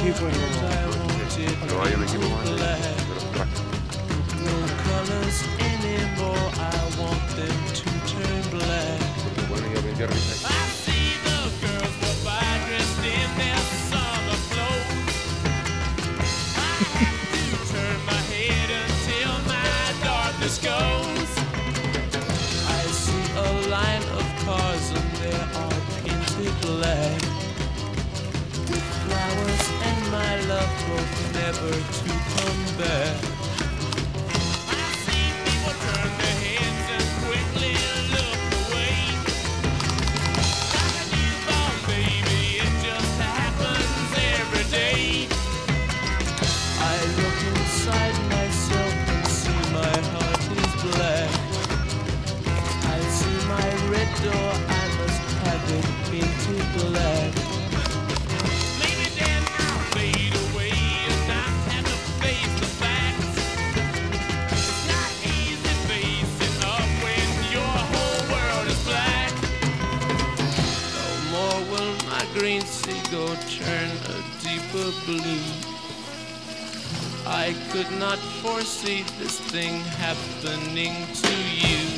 equipo y Pero hay un equipo más de los cracks. No colors anymore, I want them to turn black. Porque bueno, yo aprendí a revisar. I see the girls go by dressed in their summer clothes. I have to turn my head until my darkness goes. I see a line of cars and they are painted black, with flowers and my love hope never to come back. I see people turn their heads and quickly look away. Like a newborn baby, it just happens every day. I look inside myself and see my heart is black. I see my red door, I must have it painted black. Maybe then I'll fade away and not have to face the facts. It's not easy facing up when your whole world is black. No more will my green seagull turn a deeper blue. I could not foresee this thing happening to you.